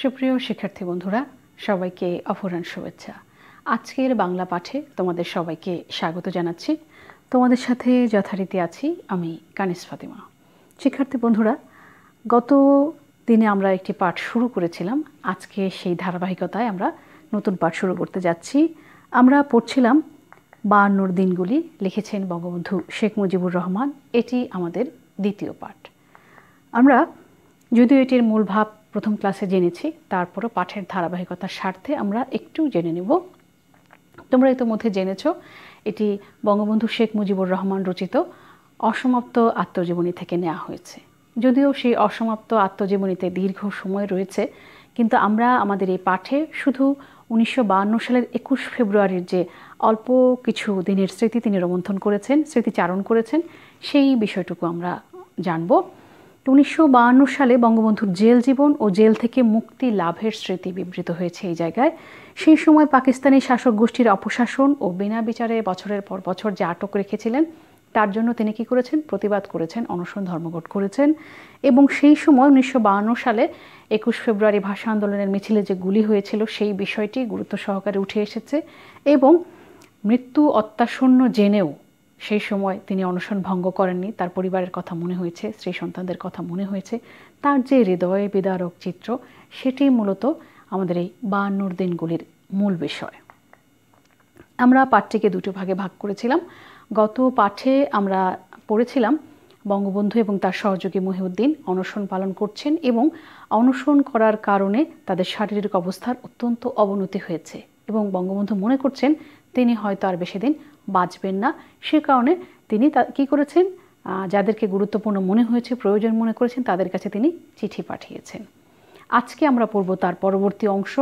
সুপ্রিয় শিক্ষার্থী বন্ধুরা, সবাইকে অপরাহ্ন শুভেচ্ছা। আজকের বাংলা পাঠে তোমাদের সবাইকে স্বাগত জানাচ্ছি। তোমাদের সাথে যথারীতি আছি আমি কানিজ ফাতিমা। শিক্ষার্থী বন্ধুরা, গত দিনে আমরা একটি পাঠ শুরু করেছিলাম। আজকে সেই ধারাবাহিকতায় আমরা নতুন পাঠ শুরু করতে যাচ্ছি। আমরা পড়ছিলাম বায়ান্নর দিনগুলি, লিখেছেন বঙ্গবন্ধু শেখ মুজিবুর রহমান। এটি আমাদের দ্বিতীয় পাঠ। আমরা যদিও এটির মূল ভাব প্রথম ক্লাসে জেনেছি, তারপরও পাঠের ধারাবাহিকতার স্বার্থে আমরা একটু জেনে নেব। তোমরা ইতোমধ্যে জেনেছ এটি বঙ্গবন্ধু শেখ মুজিবুর রহমান রচিত অসমাপ্ত আত্মজীবনী থেকে নেওয়া হয়েছে। যদিও সেই অসমাপ্ত আত্মজীবনীতে দীর্ঘ সময় রয়েছে, কিন্তু আমরা আমাদের এই পাঠে শুধু 1952 সালের 21 ফেব্রুয়ারির যে অল্প কিছু দিনের স্মৃতি তিনি রোমন্থন করেছেন, স্মৃতিচারণ করেছেন, সেই বিষয়টুকু আমরা জানব। 1952 সালে বঙ্গবন্ধুর জেল জীবন ও জেল থেকে মুক্তি লাভের স্মৃতি বিবৃত হয়েছে এই জায়গায়। সেই সময় পাকিস্তানি শাসক গোষ্ঠীর অপশাসন ও বিনা বিচারে বছরের পর বছর যে আটক রেখেছিলেন, তার জন্য তিনি কি করেছেন? প্রতিবাদ করেছেন, অনশন ধর্মঘট করেছেন। এবং সেই সময় 1952 সালে 21 ফেব্রুয়ারি ভাষা আন্দোলনের মিছিলে যে গুলি হয়েছিল, সেই বিষয়টি গুরুত্ব সহকারে উঠে এসেছে। এবং মৃত্যু অত্যাসন্ন জেনেও সেই সময় তিনি অনশন ভঙ্গ করেননি। তার পরিবারের কথা মনে হয়েছে, স্ত্রী সন্তানদের কথা মনে হয়েছে। তার যে হৃদয় বিদারক চিত্র, সেটি মূলত আমাদের এই বায়ান্নর দিনগুলির মূল বিষয়। আমরা পাঠটিকে দুটো ভাগে ভাগ করেছিলাম। গত পাঠে আমরা পড়েছিলাম বঙ্গবন্ধু এবং তার সহযোগী মহিউদ্দিন অনশন পালন করছেন এবং অনশন করার কারণে তাদের শারীরিক অবস্থার অত্যন্ত অবনতি হয়েছে এবং বঙ্গবন্ধু মনে করছেন তিনি হয়তো আর বেশি দিন বাঁচবেন না। সে কারণে তিনি কি করেছেন? যাদেরকে গুরুত্বপূর্ণ মনে হয়েছে, প্রয়োজন মনে করেছেন, তাদের কাছে তিনি চিঠি পাঠিয়েছেন। আজকে আমরা পড়ব তার পরবর্তী অংশ,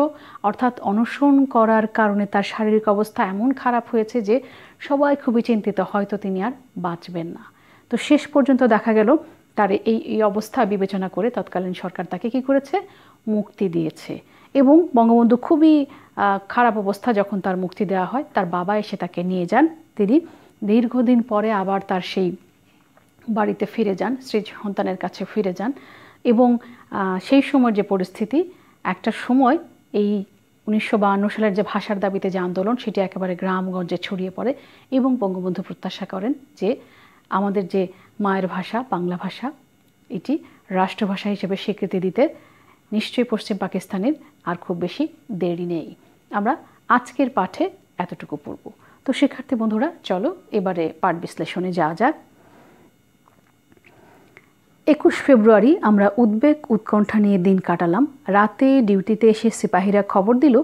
অর্থাৎ অনশন করার কারণে তার শারীরিক অবস্থা এমন খারাপ হয়েছে যে সবাই খুবই চিন্তিত, হয়তো তিনি আর বাঁচবেন না। তো শেষ পর্যন্ত দেখা গেল তার এই অবস্থা বিবেচনা করে তৎকালীন সরকার তাকে কি করেছে? মুক্তি দিয়েছে। এবং বঙ্গবন্ধু খুবই খারাপ অবস্থা যখন তার মুক্তি দেওয়া হয়, তার বাবা এসে তাকে নিয়ে যান। তিনি দীর্ঘদিন পরে আবার তার সেই বাড়িতে ফিরে যান, স্ত্রী সন্তানের কাছে ফিরে যান। এবং সেই সময়ের যে পরিস্থিতি, একটা সময় এই 1952 সালের যে ভাষার দাবিতে যে আন্দোলন, সেটি একেবারে গ্রামগঞ্জে ছড়িয়ে পড়ে এবং বঙ্গবন্ধু প্রত্যাশা করেন যে আমাদের যে মায়ের ভাষা বাংলা ভাষা, এটি রাষ্ট্রভাষা হিসেবে স্বীকৃতি দিতে নিশ্চয়ই পশ্চিম পাকিস্তানের আর খুব বেশি দেরি নেই। আমরা আজকের পাঠে এতটুকু পড়ব। তো শিক্ষার্থী বন্ধুরা, চলো এবারে পাঠ বিশ্লেষণে যাওয়া যাক। 21 ফেব্রুয়ারি আমরা উদ্বেগ উৎকণ্ঠা নিয়ে দিন কাটালাম। রাতে ডিউটিতে এসে সিপাহীরা খবর দিল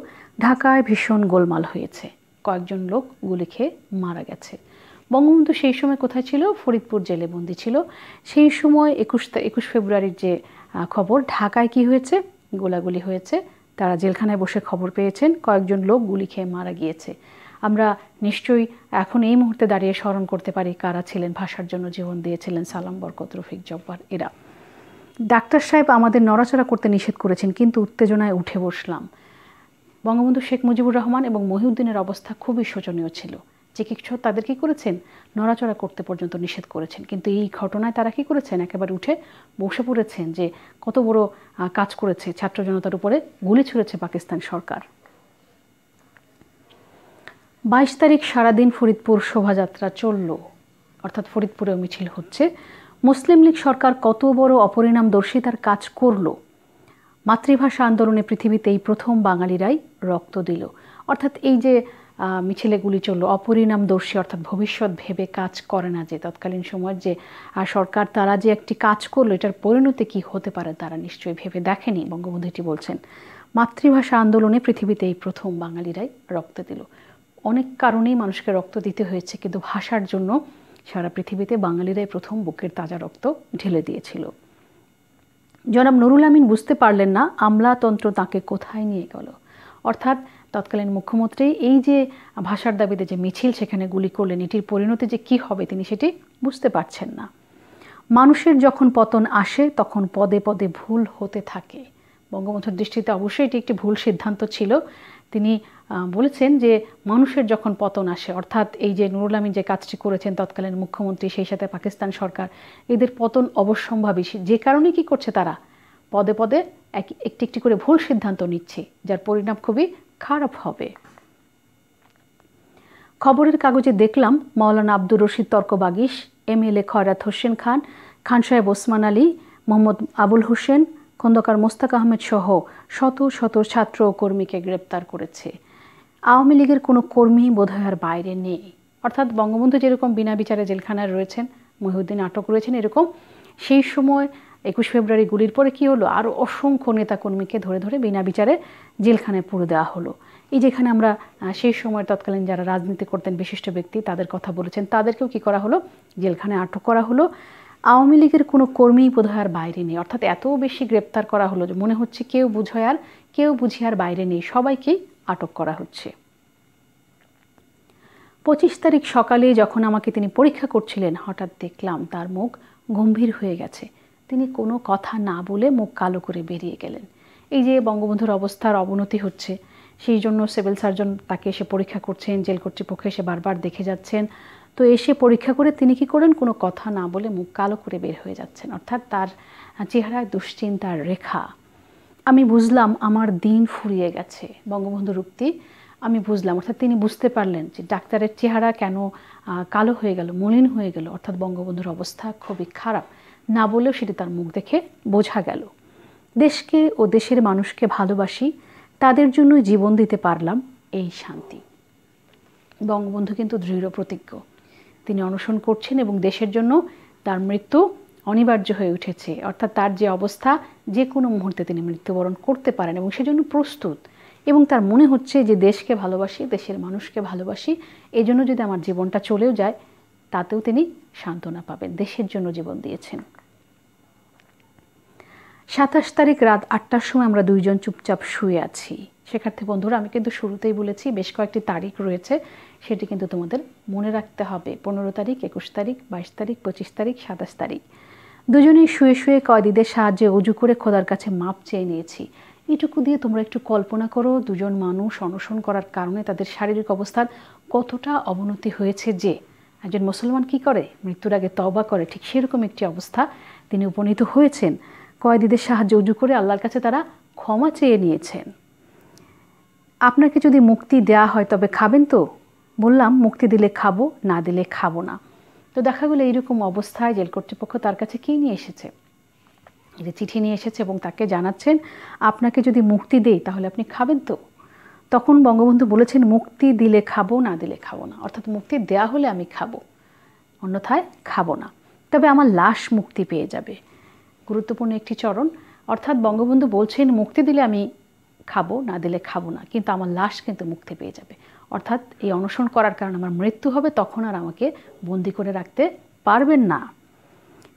ঢাকায় ভীষণ গোলমাল হয়েছে, কয়েকজন লোক গুলি খেয়ে মারা গেছে। বঙ্গবন্ধু সেই সময় কোথায় ছিল? ফরিদপুর জেলে বন্দী ছিল। সেই সময় 21 ফেব্রুয়ারির যে খবর, ঢাকায় কি হয়েছে? গোলাগুলি হয়েছে। তারা জেলখানায় বসে খবর পেয়েছেন কয়েকজন লোক গুলি খেয়ে মারা গিয়েছে। আমরা নিশ্চয়ই এখন এই মুহূর্তে দাঁড়িয়ে স্মরণ করতে পারি কারা ছিলেন, ভাষার জন্য জীবন দিয়েছিলেন, সালাম, বরকত, রফিক, জব্বার এরা। ডাক্তার সাহেব আমাদের নড়াচড়া করতে নিষেধ করেছেন, কিন্তু উত্তেজনায় উঠে বসলাম। বঙ্গবন্ধু শেখ মুজিবুর রহমান এবং মহিউদ্দিনের অবস্থা খুবই শোচনীয় ছিল। চিকিৎসক তাদের কি করেছেন? নড়াচড়া করতে পর্যন্ত নিষেধ করেছেন। কিন্তু এই ঘটনায় তারা কি করেছেন? একেবারে উঠে বসে পড়েছেন যে কত বড় কাজ করেছে, ছাত্র জনতার উপরে গুলি ছুঁড়েছে পাকিস্তান সরকার। 22 তারিখ সারাদিন ফরিদপুর শোভাযাত্রা চলল, অর্থাৎ ফরিদপুরেও মিছিল হচ্ছে। মুসলিম লীগ সরকার কত বড় অপরিণামদর্শিতার কাজ করল। মাতৃভাষা আন্দোলনে পৃথিবীতে এই প্রথম বাঙালিরাই রক্ত দিল। অর্থাৎ এই যে মিছিলে গুলি চলল, অপরিণামদর্শী, অর্থাৎ ভবিষ্যৎ ভেবে কাজ করে না যে তৎকালীন সময়ের যে সরকার, তারা যে একটি কাজ করলো, এটার পরিণতি কি হতে পারে তারা নিশ্চয়ই ভেবে দেখেনি। বঙ্গবন্ধু এটি বলছেন, মাতৃভাষা আন্দোলনে পৃথিবীতে এই প্রথম বাঙালিরাই রক্ত দিল। অনেক কারণেই মানুষকে রক্ত দিতে হয়েছে, কিন্তু ভাষার জন্য সারা পৃথিবীতে বাঙালিরাই প্রথম বুকের তাজা রক্ত ঢেলে দিয়েছিল। জনাব নুরুল আমিন বুঝতে পারলেন না আমলাতন্ত্র তাকে কোথায় নিয়ে গেল। অর্থাৎ তৎকালীন মুখ্যমন্ত্রী এই যে ভাষার দাবিতে যে মিছিল, সেখানে গুলি করলেন, এটির পরিণতি যে কি হবে তিনি সেটি বুঝতে পারছেন না। মানুষের যখন পতন আসে তখন পদে পদে ভুল হতে থাকে। বঙ্গবন্ধুর দৃষ্টিতে অবশ্যই এটি একটি ভুল সিদ্ধান্ত ছিল। তিনি বলেছেন যে মানুষের যখন পতন আসে, অর্থাৎ এই যে নুরুল আমিন যে কাজটি করেছেন তৎকালীন মুখ্যমন্ত্রী, সেই সাথে পাকিস্তান সরকার, এদের পতন অবশ্যম্ভাবী। যে কারণে কি করছে তারা? পদে পদে একটি একটি করে ভুল সিদ্ধান্ত নিচ্ছে, যার পরিণাম খুবই খারাপ হবে। খবরের কাগজে দেখলাম মাওলানা আব্দুর রশিদ তর্কবাগীশ, MLA খয়রাত হোসেন খান, খান সাহেব ওসমান আলী, মোহাম্মদ আবুল হোসেন, খন্দকার মোস্তাক আহমেদ সহ শত শত ছাত্র ও কর্মীকে গ্রেপ্তার করেছে। আওয়ামী লীগের কোনো কর্মী বোধহয় আর বাইরে নেই। অর্থাৎ বঙ্গবন্ধু যেরকম বিনা বিচারে জেলখানায় রয়েছেন, মহিউদ্দিন আটক রয়েছেন, এরকম সেই সময় 21 ফেব্রুয়ারি গুলির পরে কি হলো, আরও অসংখ্য নেতাকর্মীকে ধরে ধরে বিনা বিচারে জেলখানায় পুরে দেওয়া হলো। এই যেখানে আমরা সেই সময় তৎকালীন যারা রাজনীতি করতেন বিশিষ্ট ব্যক্তি তাদের কথা বলেছেন, তাদেরকেও কি করা হলো, জেলখানায় আটক করা হলো। আওয়ামী লীগের কোনো কর্মী বোধহয় আর বাইরে নেই। অর্থাৎ এত বেশি গ্রেপ্তার করা হলো যে মনে হচ্ছে কেউ বুঝে আর বাইরে নেই, সবাইকেই আটক করা হচ্ছে। 25 তারিখ সকালে যখন আমাকে তিনি পরীক্ষা করছিলেন, হঠাৎ দেখলাম তার মুখ গম্ভীর হয়ে গেছে। তিনি কোনো কথা না বলে মুখ কালো করে বেরিয়ে গেলেন। এই যে বঙ্গবন্ধুর অবস্থার অবনতি হচ্ছে, সেই জন্য সিভিল সার্জন তাকে এসে পরীক্ষা করছেন, জেল কর্তৃপক্ষ এসে বারবার দেখে যাচ্ছেন। তো এসে পরীক্ষা করে তিনি কি করেন, কোনো কথা না বলে মুখ কালো করে বের হয়ে যাচ্ছেন। অর্থাৎ তার চেহারায় দুশ্চিন্তার রেখা। আমি বুঝলাম আমার দিন ফুরিয়ে গেছে। বঙ্গবন্ধুর উক্তি আমি বুঝলাম, অর্থাৎ তিনি বুঝতে পারলেন যে ডাক্তারের চেহারা কেন কালো হয়ে গেল, মলিন হয়ে গেল। অর্থাৎ বঙ্গবন্ধুর অবস্থা খুবই খারাপ, না বলেও সেটি তার মুখ দেখে বোঝা গেল। দেশকে ও দেশের মানুষকে ভালোবাসি, তাদের জন্য জীবন দিতে পারলাম, এই শান্তি। বঙ্গবন্ধু কিন্তু দৃঢ় প্রতিজ্ঞ, তিনি অনশন করছেন এবং দেশের জন্য তার মৃত্যু অনিবার্য হয়ে উঠেছে। অর্থাৎ তার যে অবস্থা, যে কোনো মুহূর্তে তিনি মৃত্যুবরণ করতে পারেন এবং সেজন্য প্রস্তুত। এবং তার মনে হচ্ছে যে দেশকে ভালোবাসি, দেশের মানুষকে ভালোবাসি, এই জন্য যদি আমার জীবনটা চলেও যায় তাতেও তিনি সান্ত্বনা পাবেন, দেশের জন্য জীবন দিয়েছেন। 27 তারিখ রাত 8টার সময় আমরা দুইজন চুপচাপ শুয়ে আছি। শিক্ষার্থী বন্ধুরা, আমি কিন্তু শুরুতেই বলেছি বেশ কয়েকটি তারিখ রয়েছে, সেটি কিন্তু তোমাদের মনে রাখতে হবে। 15 তারিখ, 21 তারিখ, 22 তারিখ, 25 তারিখ, 27 তারিখ। দুজনেই শুয়ে শুয়ে কয়েদিদের সাহায্যে অজু করে খোদার কাছে মাপ চেয়ে নিয়েছি। এটুকু দিয়ে তোমরা একটু কল্পনা করো, দুজন মানুষ অনশন করার কারণে তাদের শারীরিক অবস্থার কতটা অবনতি হয়েছে। যে একজন মুসলমান কি করে, মৃত্যুর আগে তওবা করে, ঠিক সেরকম একটি অবস্থা তিনি উপনীত হয়েছেন। কয়েদিদের সাহায্যে অজু করে আল্লাহর কাছে তারা ক্ষমা চেয়ে নিয়েছেন। আপনাকে যদি মুক্তি দেয়া হয় তবে খাবেন তো? বললাম, মুক্তি দিলে খাবো, না দিলে খাবো না। তো দেখা গেলো এইরকম অবস্থায় জেল কর্তৃপক্ষ তার কাছে কী নিয়ে এসেছে, যে চিঠি নিয়ে এসেছে এবং তাকে জানাচ্ছেন আপনাকে যদি মুক্তি দেই তাহলে আপনি খাবেন তো? তখন বঙ্গবন্ধু বলেছেন, মুক্তি দিলে খাবো, না দিলে খাবো না। অর্থাৎ মুক্তি দেয়া হলে আমি খাবো, অন্যথায় খাবো না। তবে আমার লাশ মুক্তি পেয়ে যাবে। গুরুত্বপূর্ণ একটি চরণ। অর্থাৎ বঙ্গবন্ধু বলছেন মুক্তি দিলে আমি খাবো, না দিলে খাবো না, কিন্তু আমার লাশ কিন্তু মুক্তি পেয়ে যাবে। অর্থাৎ এই অনশন করার কারণে আমার মৃত্যু হবে, তখন আর আমাকে বন্দি করে রাখতে পারবেন না।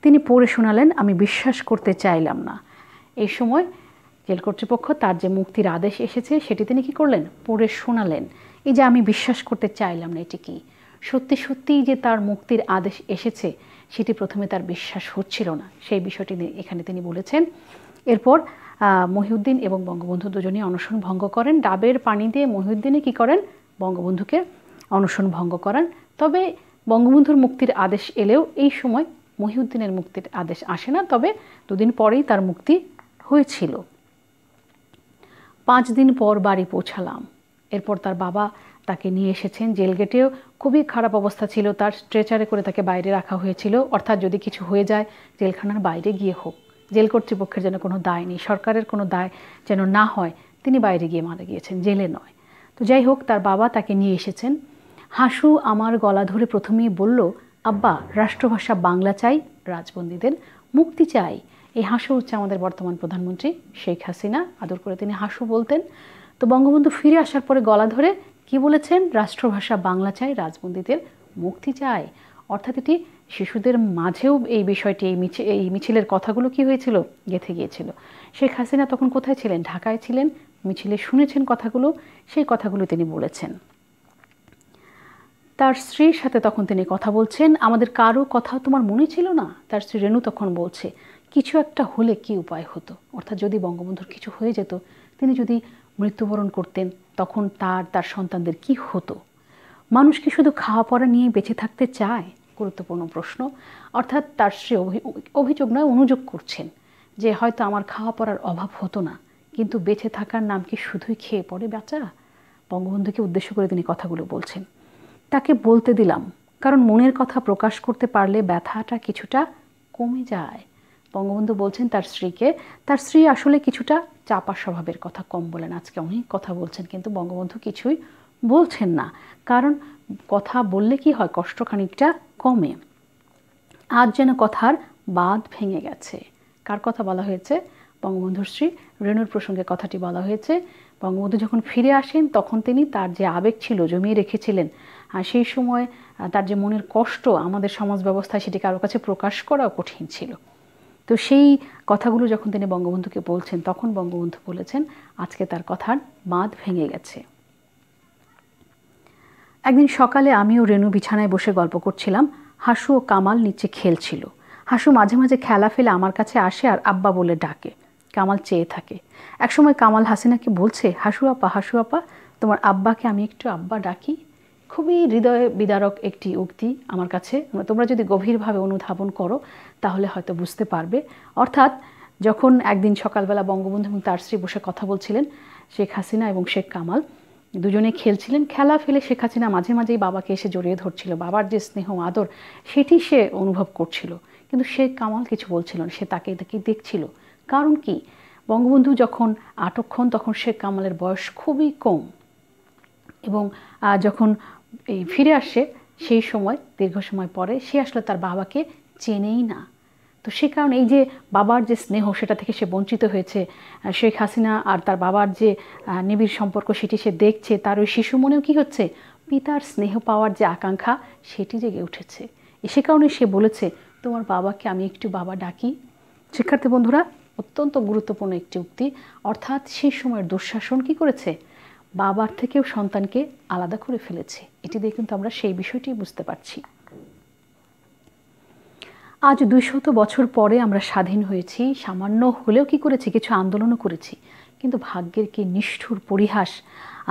তিনি পড়ে শোনালেন, আমি বিশ্বাস করতে চাইলাম না। এই সময় জেল কর্তৃপক্ষ তার যে মুক্তির আদেশ এসেছে সেটি তিনি কী করলেন, পড়ে শোনালেন। এই যে আমি বিশ্বাস করতে চাইলাম না, এটি কি সত্যি সত্যিই যে তার মুক্তির আদেশ এসেছে, সেটি প্রথমে তার বিশ্বাস হচ্ছিল না। সেই বিষয়টি এখানে তিনি বলেছেন। এরপর মহিউদ্দিন এবং বঙ্গবন্ধু দুজনেই অনশন ভঙ্গ করেন। ডাবের পানি দিয়ে মহিউদ্দিনে কী করেন, বঙ্গবন্ধুকে অনশন ভঙ্গ করান। তবে বঙ্গবন্ধুর মুক্তির আদেশ এলেও এই সময় মহিউদ্দিনের মুক্তির আদেশ আসে না, তবে দুদিন পরেই তার মুক্তি হয়েছিল। 5 দিন পর বাড়ি পৌঁছালাম। এরপর তার বাবা তাকে নিয়ে এসেছেন। জেল গেটেও খুবই খারাপ অবস্থা ছিল, তার স্ট্রেচারে করে তাকে বাইরে রাখা হয়েছিল। অর্থাৎ যদি কিছু হয়ে যায় জেলখানার বাইরে গিয়ে হোক, জেল কর্তৃপক্ষের যেন কোনো দায় নেই, সরকারের কোনো দায় যেন না হয়, তিনি বাইরে গিয়ে মারা গিয়েছেন, জেলে নয়। তো যাই হোক, তার বাবা তাকে নিয়ে এসেছেন। হাসু আমার গলা ধরে প্রথমেই বলল, আব্বা রাষ্ট্রভাষা বাংলা চাই, রাজবন্দীদের মুক্তি চাই। এই হাসু হচ্ছে আমাদের বর্তমান প্রধানমন্ত্রী শেখ হাসিনা, আদর করে তিনি হাসু বলতেন। তো বঙ্গবন্ধু ফিরে আসার পরে গলা ধরে কি বলেছেন, রাষ্ট্রভাষা বাংলা চাই, রাজবন্দীদের মুক্তি চাই। অর্থাৎ এটি শিশুদের মাঝেও এই বিষয়টি, এই মিছিলের কথাগুলো কি হয়েছিল, গেঁথে গিয়েছিল। শেখ হাসিনা তখন কোথায় ছিলেন, ঢাকায় ছিলেন। মিছিলে শুনেছেন কথাগুলো, সেই কথাগুলো তিনি বলেছেন। তার স্ত্রীর সাথে তখন তিনি কথা বলছেন, আমাদের কারো কথা তোমার মনে ছিল না? তার স্ত্রী রেণু তখন বলছে, কিছু একটা হলে কি উপায় হতো। অর্থাৎ যদি বঙ্গবন্ধুর কিছু হয়ে যেত, তিনি যদি মৃত্যুবরণ করতেন, তখন তার সন্তানদের কি হতো? মানুষ কি শুধু খাওয়া পড়া নিয়ে বেঁচে থাকতে চায়? গুরুত্বপূর্ণ প্রশ্ন। অর্থাৎ তার স্ত্রী অভিযোগ নয়, অনুযোগ করছেন যে হয়তো আমার খাওয়া পড়ার অভাব হতো না, কিন্তু বেঁচে থাকার নাম কি শুধুই খেয়ে পড়ে বাঁচা? বঙ্গবন্ধুকে উদ্দেশ্য করে তিনি কথাগুলো বলছেন। তাকে বলতে দিলাম, কারণ মনের কথা প্রকাশ করতে পারলে ব্যথাটা কিছুটা কমে যায়। বঙ্গবন্ধু বলছেন তার স্ত্রীকে, তার স্ত্রী আসলে কিছুটা চাপা স্বভাবের, কথা কম বলেন, আজকে অনেক কথা বলছেন কিন্তু বঙ্গবন্ধু কিছুই বলছেন না, কারণ কথা বললে কি হয়, কষ্ট খানিকটা কমে। আজ যেন কথার বাঁধ ভেঙে গেছে। কার কথা বলা হয়েছে? বঙ্গবন্ধুর স্ত্রী রেণুর প্রসঙ্গে কথাটি বলা হয়েছে। বঙ্গবন্ধু যখন ফিরে আসেন তখন তিনি তার যে আবেগ ছিল জমিয়ে রেখেছিলেন, আর সেই সময় তার যে মনের কষ্ট, আমাদের সমাজ ব্যবস্থায় সেটি কারো কাছে প্রকাশ করাও কঠিন ছিল। তো সেই কথাগুলো যখন তিনি বঙ্গবন্ধুকে বলছেন, তখন বঙ্গবন্ধু বলেছেন আজকে তার কথার বাঁধ ভেঙে গেছে। একদিন সকালে আমিও রেণু বিছানায় বসে গল্প করছিলাম, হাসু ও কামাল নিচে খেলছিল। হাসু মাঝে মাঝে খেলা ফেলে আমার কাছে আসে আর আব্বা বলে ডাকে। কামাল চেয়ে থাকে। একসময় কামাল হাসিনাকে বলছে, হাসু আপা, তোমার আব্বাকে আমি একটু আব্বা ডাকি। খুবই হৃদয় বিদারক একটি উক্তি আমার কাছে। তোমরা যদি গভীরভাবে অনুধাবন করো তাহলে হয়তো বুঝতে পারবে। অর্থাৎ যখন একদিন সকালবেলা বঙ্গবন্ধু এবং তার স্ত্রী বসে কথা বলছিলেন, শেখ হাসিনা এবং শেখ কামাল দুজনে খেলছিলেন, খেলা ফেলে শেখ হাসিনা মাঝে মাঝেই বাবাকে এসে জড়িয়ে ধরছিল, বাবার যে স্নেহ আদর সেটি সে অনুভব করছিল, কিন্তু শেখ কামাল কিছু বলছিল না, সে তাকে দেখছিল। কারণ কি, বঙ্গবন্ধু যখন আটক হন তখন শেখ কামালের বয়স খুবই কম, এবং যখন ফিরে আসে সেই সময় দীর্ঘ সময় পরে সে আসলে তার বাবাকে চেনেই না। তো সে কারণে এই যে বাবার যে স্নেহ সেটা থেকে সে বঞ্চিত হয়েছে। শেখ হাসিনা আর তার বাবার যে নিবিড় সম্পর্ক সেটি সে দেখছে, তার ওই শিশু মনেও কী হচ্ছে, পিতার স্নেহ পাওয়ার যে আকাঙ্ক্ষা সেটি জেগে উঠেছে। সে কারণে সে বলেছে, তোমার বাবাকে আমি একটু বাবা ডাকি। শিক্ষার্থী বন্ধুরা, অত্যন্ত গুরুত্বপূর্ণ একটি উক্তি। অর্থাৎ সেই সময়ের দুঃশাসন কী করেছে, বাবার থেকেও সন্তানকে আলাদা করে ফেলেছে। এটি দিয়ে কিন্তু আমরা সেই বিষয়টি বুঝতে পারছি। আজ 200 বছর পরে আমরা স্বাধীন হয়েছি, সামান্য হলেও কি করেছি, কিছু আন্দোলনও করেছি, কিন্তু ভাগ্যের কি নিষ্ঠুর পরিহাস,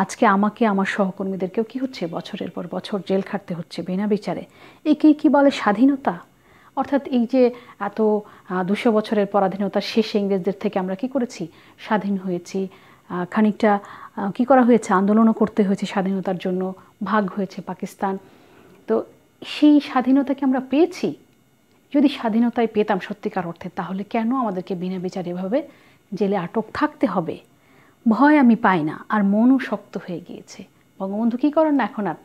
আজকে আমাকে আমার সহকর্মীদেরকেও কি হচ্ছে, বছরের পর বছর জেল খাটতে হচ্ছে বিনা বিচারে। একেই কি বলে স্বাধীনতা? অর্থাৎ এই যে এত 200 বছরের পরাধীনতার শেষে ইংরেজদের থেকে আমরা কি করেছি, স্বাধীন হয়েছি। খানিকটা কি করা হয়েছে, আন্দোলনও করতে হয়েছে স্বাধীনতার জন্য, ভাগ হয়েছে পাকিস্তান। তো সেই স্বাধীনতাকে আমরা পেয়েছি। যদি স্বাধীনতায় পেতাম সত্যিকার অর্থে, তাহলে কেন আমাদেরকে বিনা বিচারে এভাবে জেলে আটক থাকতে হবে? ভয় আমি পাই না, আর মনও শক্ত হয়ে গিয়েছে। বঙ্গবন্ধু কী করেন না এখন আর,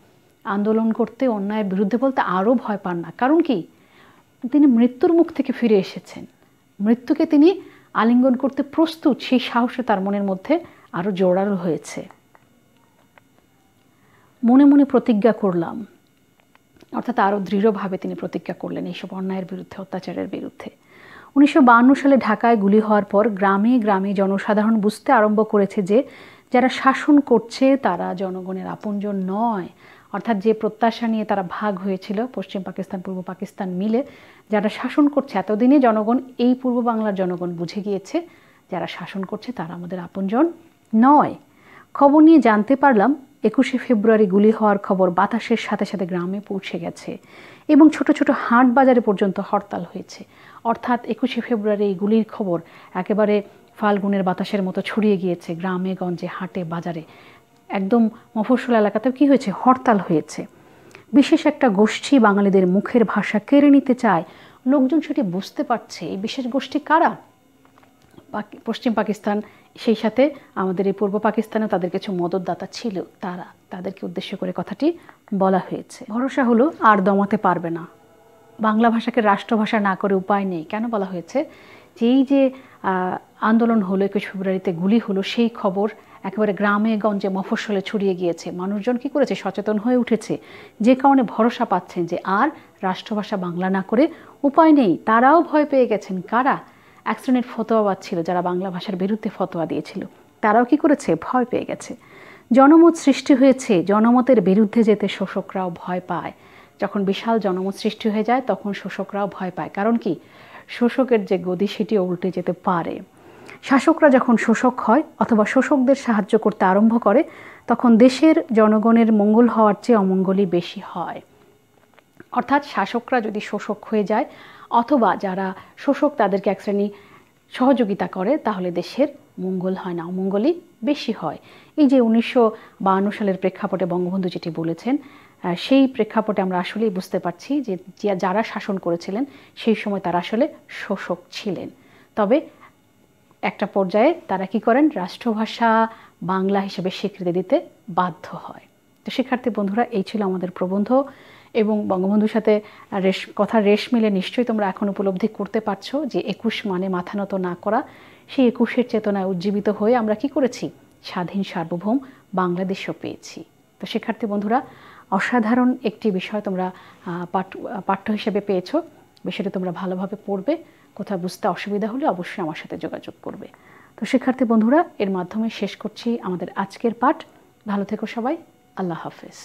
আন্দোলন করতে, অন্যায়ের বিরুদ্ধে বলতে আরও ভয় পান না। কারণ কি, তিনি মৃত্যুর মুখ থেকে ফিরে এসেছেন, মৃত্যুকে তিনি আলিঙ্গন করতে প্রস্তুত। সেই সাহসে তার মনের মধ্যে আরও জোরালো হয়েছে। মনে মনে প্রতিজ্ঞা করলাম, অর্থাৎ আরও দৃঢ়ভাবে তিনি প্রতিজ্ঞা করলেন এইসব অন্যায়ের বিরুদ্ধে, অত্যাচারের বিরুদ্ধে। 1952 সালে ঢাকায় গুলি হওয়ার পর গ্রামে গ্রামে জনসাধারণ বুঝতে আরম্ভ করেছে যে যারা শাসন করছে তারা জনগণের আপনজন নয়। অর্থাৎ যে প্রত্যাশা নিয়ে তারা ভাগ হয়েছিল, পশ্চিম পাকিস্তান পূর্ব পাকিস্তান মিলে যারা শাসন করছে, এতদিনে জনগণ, এই পূর্ব বাংলার জনগণ বুঝে গিয়েছে যারা শাসন করছে তারা আমাদের আপনজন নয়। খবর নিয়ে জানতে পারলাম 21শে ফেব্রুয়ারি গুলি হওয়ার খবর বাতাসের সাথে সাথে গ্রামে পৌঁছে গেছে এবং ছোট ছোট হাট বাজারে পর্যন্ত হরতাল হয়েছে। অর্থাৎ 21শে ফেব্রুয়ারি এই গুলির খবর একেবারে ফাল্গুনের বাতাসের মতো ছড়িয়ে গিয়েছে গ্রামে গঞ্জে, হাটে বাজারে। একদম মফস্বল এলাকাতেও কী হয়েছে, হরতাল হয়েছে। বিশেষ একটা গোষ্ঠী বাঙালিদের মুখের ভাষা কেড়ে নিতে চায়। লোকজন সেটি বুঝতে পারছে। এই বিশেষ গোষ্ঠী কারা? পশ্চিম পাকিস্তান, সেই সাথে আমাদের এই পূর্ব পাকিস্তানেও তাদের কিছু মদতদাতা ছিল, তাদেরকে উদ্দেশ্য করে কথাটি বলা হয়েছে। ভরসা হলো আর দমাতে পারবে না, বাংলা ভাষাকে রাষ্ট্রভাষা না করে উপায় নেই। কেন বলা হয়েছে, যে এই যে আন্দোলন হলো, 21 ফেব্রুয়ারিতে গুলি হলো, সেই খবর একেবারে গ্রামে গঞ্জে মফস্বলে ছড়িয়ে গিয়েছে। মানুষজন কি করেছে, সচেতন হয়ে উঠেছে, যে কারণে ভরসা পাচ্ছেন যে আর রাষ্ট্রভাষা বাংলা না করে উপায় নেই। তারাও ভয় পেয়ে গেছেন। কারা? এক শ্রেণীর ফতোয়াবাদ ছিল যারা বাংলা ভাষার বিরুদ্ধে ফতোয়া দিয়েছিল, তারাও কি করেছে, ভয় পেয়ে গেছে। জনমত সৃষ্টি হয়েছে, জনমতের বিরুদ্ধে যেতে শোষকরাও ভয় পায়। যখন বিশাল জনমত সৃষ্টি হয়ে যায় তখন শোষকরাও ভয় পায়। কারণ কি, শোষকের যে গদি সেটিও উল্টে যেতে পারে। শাসকরা যখন শোষক হয় অথবা শোষকদের সাহায্য করতে আরম্ভ করে, তখন দেশের জনগণের মঙ্গল হওয়ার চেয়ে অমঙ্গলই বেশি হয়। অর্থাৎ শাসকরা যদি শোষক হয়ে যায় অথবা যারা শোষক তাদেরকে এক শ্রেণী সহযোগিতা করে তাহলে দেশের মঙ্গল হয় না, অমঙ্গলই বেশি হয়। এই যে 1952 সালের প্রেক্ষাপটে বঙ্গবন্ধু যেটি বলেছেন, সেই প্রেক্ষাপটে আমরা আসলেই বুঝতে পারছি যে যারা শাসন করেছিলেন সেই সময় তারা আসলে শোষক ছিলেন। তবে একটা পর্যায়ে তারা কি করেন, রাষ্ট্রভাষা বাংলা হিসেবে স্বীকৃতি দিতে বাধ্য হয়। তো শিক্ষার্থী বন্ধুরা, এই ছিল আমাদের প্রবন্ধ এবং বঙ্গবন্ধুর সাথে কথার রেশ মিলে নিশ্চয়ই তোমরা এখন উপলব্ধি করতে পারছো যে 21 মানে মাথা নত না করা। সেই 21-এর চেতনায় উজ্জীবিত হয়ে আমরা কি করেছি, স্বাধীন সার্বভৌম বাংলাদেশও পেয়েছি। তো শিক্ষার্থী বন্ধুরা, অসাধারণ একটি বিষয় তোমরা পাঠ্য হিসেবে পেয়েছো। বিষয়টা তোমরা ভালোভাবে পড়বে। কোথাও বুঝতে অসুবিধা হলে অবশ্যই আমার সাথে যোগাযোগ করবে। তো শিক্ষার্থী বন্ধুরা, এর মাধ্যমে শেষ করছি আমাদের আজকের পাঠ। ভালো থেকো সবাই। আল্লাহ হাফেজ।